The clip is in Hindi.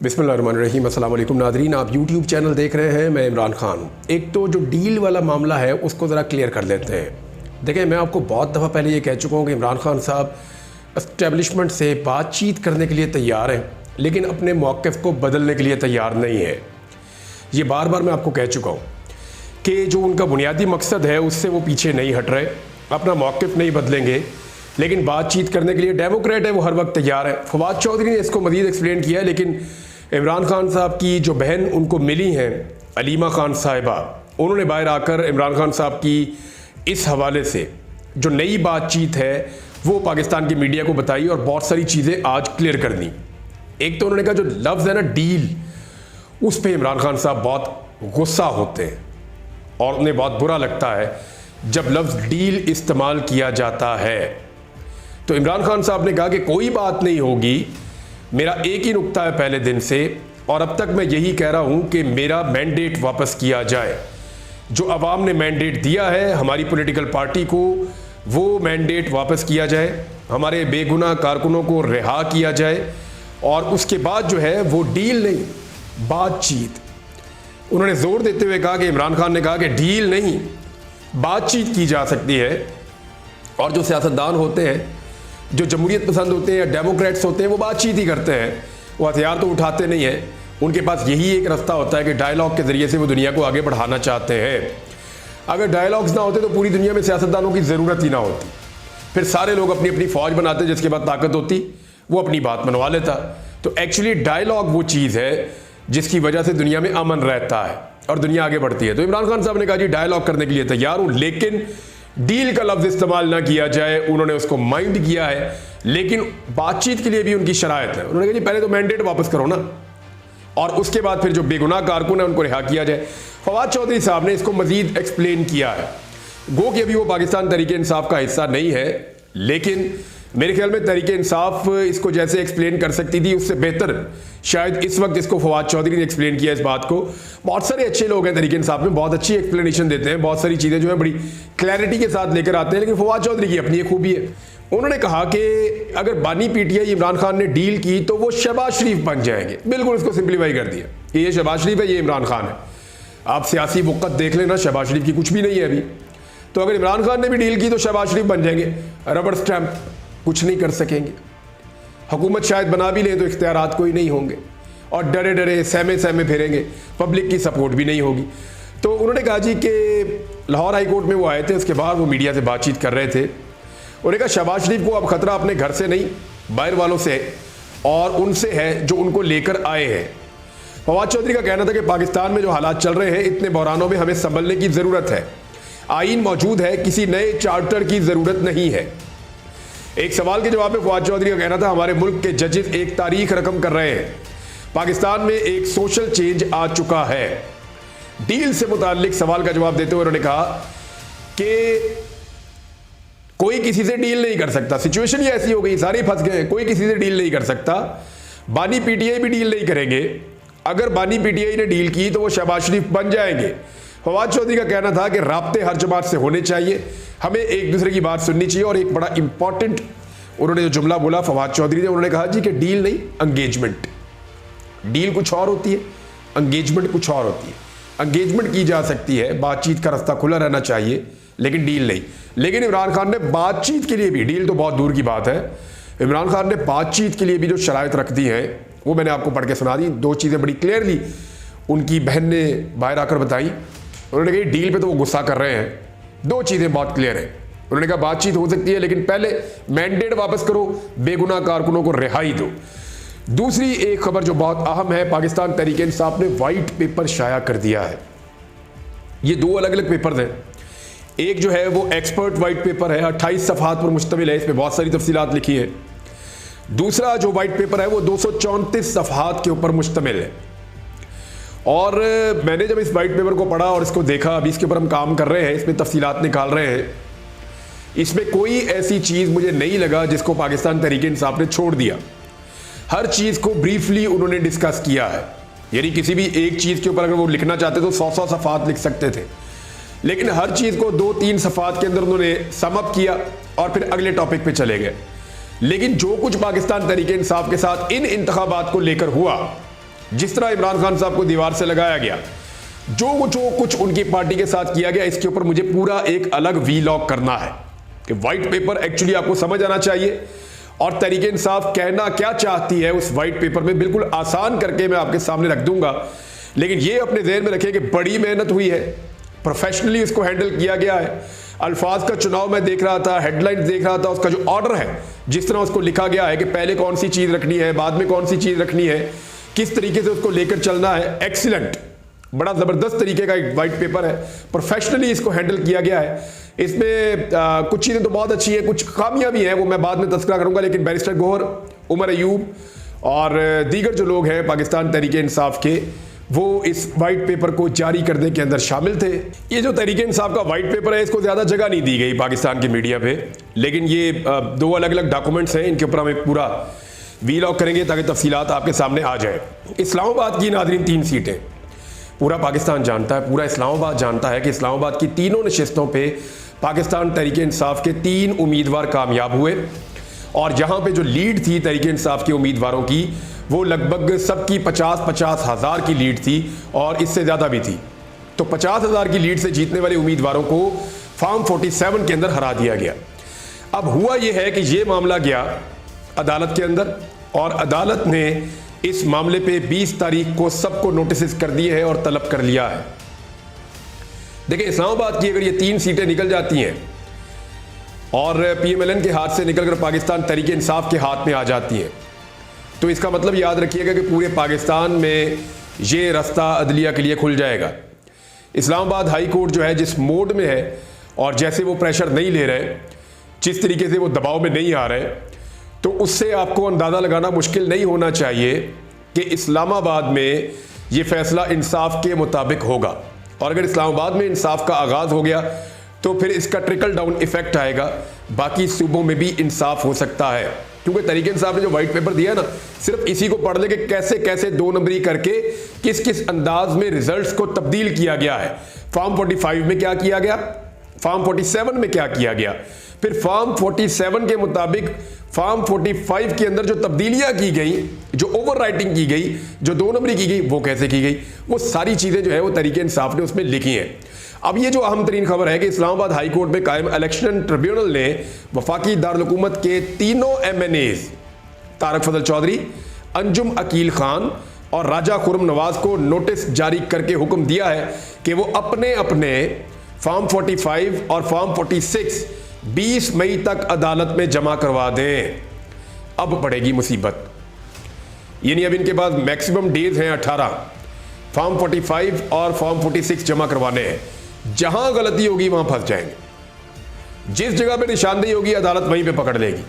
बिस्मिल्लाहिर्रहमानिर्रहीम। अस्सलाम वालेकुम नादरीन, आप यूट्यूब चैनल देख रहे हैं। मैं इमरान खान। एक तो जो डील वाला मामला है उसको ज़रा क्लियर कर लेते हैं। देखें, मैं आपको बहुत दफ़ा पहले ये कह चुका हूँ कि इमरान खान साहब इस्टेब्लिशमेंट से बातचीत करने के लिए तैयार हैं, लेकिन अपने मौक़िफ़ को बदलने के लिए तैयार नहीं है। ये बार बार मैं आपको कह चुका हूँ कि जो उनका बुनियादी मकसद है उससे वो पीछे नहीं हट रहे, अपना मौक़िफ़ नहीं बदलेंगे, लेकिन बातचीत करने के लिए डेमोक्रेट है वो हर वक्त तैयार है। फवाद चौधरी ने इसको मज़ीद एक्सप्लेन किया है, लेकिन इमरान खान साहब की जो बहन उनको मिली हैं अलीमा खान साहिबा, उन्होंने बाहर आकर इमरान खान साहब की इस हवाले से जो नई बातचीत है वो पाकिस्तान की मीडिया को बताई और बहुत सारी चीज़ें आज क्लियर कर दी। एक तो उन्होंने कहा जो लफ्ज़ है ना डील, उस पर इमरान खान साहब बहुत गुस्सा होते हैं और उन्हें बहुत बुरा लगता है जब लफ्ज़ डील इस्तेमाल किया जाता है। तो इमरान खान साहब ने कहा कि कोई बात नहीं होगी, मेरा एक ही नुक्ता है पहले दिन से, और अब तक मैं यही कह रहा हूं कि मेरा मैंडेट वापस किया जाए। जो अवाम ने मैंडेट दिया है हमारी पॉलिटिकल पार्टी को, वो मैंडेट वापस किया जाए, हमारे बेगुनाह कारकुनों को रिहा किया जाए, और उसके बाद जो है वो डील नहीं बातचीत। उन्होंने जोर देते हुए कहा कि इमरान खान ने कहा कि डील नहीं बातचीत की जा सकती है, और जो सियासतदान होते हैं, जो जमहूरियत पसंद होते हैं या डेमोक्रेट्स होते हैं, वो बातचीत ही करते हैं, वो हथियार तो उठाते नहीं हैं। उनके पास यही एक रास्ता होता है कि डायलॉग के ज़रिए से वो दुनिया को आगे बढ़ाना चाहते हैं। अगर डायलॉग्स ना होते तो पूरी दुनिया में सियासतदानों की ज़रूरत ही ना होती, फिर सारे लोग अपनी अपनी फ़ौज बनाते, जिसके बाद ताकत होती वो अपनी बात मनवा लेता। तो एक्चुअली डायलॉग वो चीज़ है जिसकी वजह से दुनिया में अमन रहता है और दुनिया आगे बढ़ती है। तो इमरान खान साहब ने कहा जी डायलॉग करने के लिए तैयार हूँ, लेकिन डील का लफ्ज़ इस्तेमाल ना किया जाए। उन्होंने उसको माइंड किया है, लेकिन बातचीत के लिए भी उनकी शरायत है। उन्होंने कहा जी पहले तो मैंडेट वापस करो ना, और उसके बाद फिर जो बेगुनाह कारकुन है उनको रिहा किया जाए। फवाद चौधरी साहब ने इसको मजीद एक्सप्लेन किया है। गो कि अभी वो पाकिस्तान तहरीक इंसाफ का हिस्सा नहीं है, लेकिन मेरे ख्याल में तहरीक इंसाफ इसको जैसे एक्सप्लेन कर सकती थी उससे बेहतर शायद इस वक्त इसको फवाद चौधरी ने एक्सप्लेन किया इस बात को। बहुत सारे अच्छे लोग हैं तहरीक इंसाफ में, बहुत अच्छी एक्सप्लेनेशन देते हैं, बहुत सारी चीज़ें जो है बड़ी क्लैरिटी के साथ लेकर आते हैं, लेकिन फवाद चौधरी की अपनी एक खूबी है। उन्होंने कहा कि अगर बानी पीटीआई इमरान खान ने डील की तो वो शहबाज शरीफ बन जाएंगे। बिल्कुल इसको सिंप्लीफाई कर दिया कि ये शहबाज शरीफ है, ये इमरान खान है। आप सियासी वक़्त देख लेना, शहबाज शरीफ की कुछ भी नहीं है अभी। तो अगर इमरान खान ने भी डील की तो शहबाज शरीफ बन जाएंगे, रबड़ स्टैंप, कुछ नहीं कर सकेंगे। हुकूमत शायद बना भी लें तो इख्तियारात कोई नहीं होंगे, और डरे डरे सहमे सहमे फिरेंगे, पब्लिक की सपोर्ट भी नहीं होगी। तो उन्होंने कहा जी कि लाहौर हाई कोर्ट में वो आए थे, उसके बाद वो मीडिया से बातचीत कर रहे थे। उन्होंने कहा शहबाज शरीफ को अब खतरा अपने घर से नहीं, बाहर वालों से और उनसे है जो उनको लेकर आए हैं। फवाद चौधरी का कहना था कि पाकिस्तान में जो हालात चल रहे हैं, इतने बहरानों में हमें संभलने की ज़रूरत है। आईन मौजूद है, किसी नए चार्टर की ज़रूरत नहीं है। एक सवाल के जवाब में फवाद चौधरी का कहना था हमारे मुल्क के जजेस एक तारीख रकम कर रहे हैं, पाकिस्तान में एक सोशल चेंज आ चुका है। डील से मुताल्लिक सवाल का जवाब देते हुए उन्होंने कहा कि कोई किसी से डील नहीं कर सकता, सिचुएशन ही ऐसी हो गई, सारे फंस गए, कोई किसी से डील नहीं कर सकता। बानी पीटीआई भी डील नहीं करेंगे, अगर बानी पीटीआई ने डील की तो वो शहबाज शरीफ बन जाएंगे। फवाद चौधरी का कहना था कि राब्ते हर जमात से होने चाहिए, हमें एक दूसरे की बात सुननी चाहिए। और एक बड़ा इंपॉर्टेंट उन्होंने जो जुमला बोला फवाद चौधरी ने, उन्होंने कहा जी कि डील नहीं एंगेजमेंट। डील कुछ और होती है, एंगेजमेंट कुछ और होती है। एंगेजमेंट की जा सकती है, बातचीत का रास्ता खुला रहना चाहिए, लेकिन डील नहीं। लेकिन इमरान खान ने बातचीत के लिए भी, डील तो बहुत दूर की बात है, इमरान खान ने बातचीत के लिए भी जो शराइत रख दी हैं वो मैंने आपको पढ़ के सुना दी। दो चीज़ें बड़ी क्लियरली उनकी बहन ने बाहर आकर बताई। उन्होंने कहा डील पे तो वो गुस्सा कर रहे हैं, दो चीज़ें बहुत क्लियर हैं। उन्होंने कहा बातचीत हो सकती है, लेकिन पहले मैंडेट वापस करो, बेगुनाह कारकुनों को रिहाई दो। दूसरी एक खबर जो बहुत अहम है, पाकिस्तान तहरीक इंसाफ ने वाइट पेपर शाया कर दिया है। ये दो अलग अलग पेपर्स हैं। एक जो है वो एक्सपर्ट वाइट पेपर है, 28 सफ़हात पर मुश्तमिल है, इसमें बहुत सारी तफसीलात लिखी है। दूसरा जो वाइट पेपर है वो 234 सफ़हात के ऊपर मुश्तमिल है। और मैंने जब इस वाइट पेपर को पढ़ा और इसको देखा, अभी इसके ऊपर हम काम कर रहे हैं, इसमें तफसीलात निकाल रहे हैं, इसमें कोई ऐसी चीज़ मुझे नहीं लगा जिसको पाकिस्तान तहरीक इंसाफ ने छोड़ दिया। हर चीज़ को ब्रीफली उन्होंने डिस्कस किया है, यानी किसी भी एक चीज़ के ऊपर अगर वो लिखना चाहते तो 100 सफ़हात लिख सकते थे, लेकिन हर चीज़ को 2-3 सफ़हात के अंदर उन्होंने समअप किया और फिर अगले टॉपिक पे चले गए। लेकिन जो कुछ पाकिस्तान तहरीक इंसाफ के साथ इन इंतखाबात को लेकर हुआ, जिस तरह इमरान खान साहब को दीवार से लगाया गया, जो कुछ उनकी पार्टी के साथ किया गया, इसके ऊपर मुझे पूरा एक अलग वीलॉग करना है कि व्हाइट पेपर एक्चुअली आपको समझ आना चाहिए और तहरीक इंसाफ कहना क्या चाहती है उस व्हाइट पेपर में बिल्कुल आसान करके मैं आपके सामने रख दूंगा। लेकिन ये अपने ज़हन में रखें कि बड़ी मेहनत हुई है, प्रोफेशनली इसको हैंडल किया गया है। अल्फाज का चुनाव मैं देख रहा था, हेडलाइंस देख रहा था, उसका जो ऑर्डर है, जिस तरह उसको लिखा गया है कि पहले कौन सी चीज़ रखनी है, बाद में कौन सी चीज़ रखनी है, किस तरीके से उसको लेकर चलना है, एक्सीलेंट, बड़ा ज़बरदस्त तरीके का एक वाइट पेपर है। प्रोफेशनली इसको हैंडल किया गया है। इसमें कुछ चीज़ें तो बहुत अच्छी हैं, कुछ खामियां भी हैं, वो मैं बाद में तस्करा करूंगा। लेकिन बैरिस्टर गौहर, उमर अयूब और दीगर जो लोग हैं पाकिस्तान तहरीक इंसाफ के, वो इस वाइट पेपर को जारी करने के अंदर शामिल थे। ये जो तहरीक इंसाफ का वाइट पेपर है, इसको ज़्यादा जगह नहीं दी गई पाकिस्तान की मीडिया पे, लेकिन ये दो अलग अलग डॉक्यूमेंट्स हैं, इनके ऊपर हम एक पूरा वीलॉग करेंगे ताकि तफसीलात आपके सामने आ जाए। इस्लामाबाद की नाज़रीन 3 सीटें पूरा पाकिस्तान जानता है, पूरा इस्लामाबाद जानता है कि इस्लामाबाद की तीनों नशिस्तों पे पाकिस्तान तहरीक इंसाफ के 3 उम्मीदवार कामयाब हुए और जहां पे जो लीड थी तहरीक इंसाफ के उम्मीदवारों की, वो लगभग सबकी 50-50 हज़ार की लीड थी और इससे ज़्यादा भी थी। तो 50 हज़ार की लीड से जीतने वाले उम्मीदवारों को फॉर्म 47 के अंदर हरा दिया गया। अब हुआ यह है कि ये मामला गया अदालत के अंदर और अदालत ने इस मामले पे 20 तारीख को सबको नोटिस कर दिए हैं और तलब कर लिया है। देखिए, इस्लामाबाद की अगर ये 3 सीटें निकल जाती हैं और PMLN के हाथ से निकलकर पाकिस्तान तहरीक इंसाफ के हाथ में आ जाती हैं, तो इसका मतलब याद रखिएगा कि पूरे पाकिस्तान में ये रास्ता अदलिया के लिए खुल जाएगा। इस्लामाबाद हाई कोर्ट जो है जिस मोड में है और जैसे वो प्रेशर नहीं ले रहे, जिस तरीके से वो दबाव में नहीं आ रहे, तो उससे आपको अंदाज़ा लगाना मुश्किल नहीं होना चाहिए कि इस्लामाबाद में ये फैसला इंसाफ के मुताबिक होगा। और अगर इस्लामाबाद में इंसाफ का आगाज़ हो गया तो फिर इसका ट्रिकल डाउन इफेक्ट आएगा, बाकी सूबों में भी इंसाफ हो सकता है। क्योंकि तहरीक इंसाफ ने जो वाइट पेपर दिया ना, सिर्फ इसी को पढ़ ले कि कैसे कैसे 2 नंबरी करके किस किस अंदाज में रिजल्ट्स को तब्दील किया गया है। फॉर्म 45 में क्या किया गया, फॉर्म 47 में क्या किया गया, फिर फॉर्म 47 के मुताबिक फॉर्म 45 के अंदर जो तब्दीलियां की गई, जो ओवर राइटिंग की गई, जो 2 नंबरी की गई, वो कैसे की गई, वो सारी चीज़ें जो है वो तहरीक इंसाफ ने उसमें लिखी हैं। अब ये जो अहम तरीन खबर है कि इस्लामाबाद हाई कोर्ट में कायम इलेक्शन ट्रिब्यूनल ने वफाकी दारुल हुकूमत के तीनों MNAs तारक फजल चौधरी, अंजुम अकील खान और राजा खुर्रम नवाज को नोटिस जारी करके हुक्म दिया है कि वो अपने अपने फॉर्म 45 और फॉर्म 46 20 मई तक अदालत में जमा करवा दें। अब पड़ेगी मुसीबत, यानी अब इनके पास मैक्सिमम डेज हैं 18 फॉर्म 45 और फॉर्म 46 जमा करवाने हैं। जहां गलती होगी वहां फंस जाएंगे, जिस जगह पे निशानदेही होगी अदालत वहीं पे पकड़ लेगी।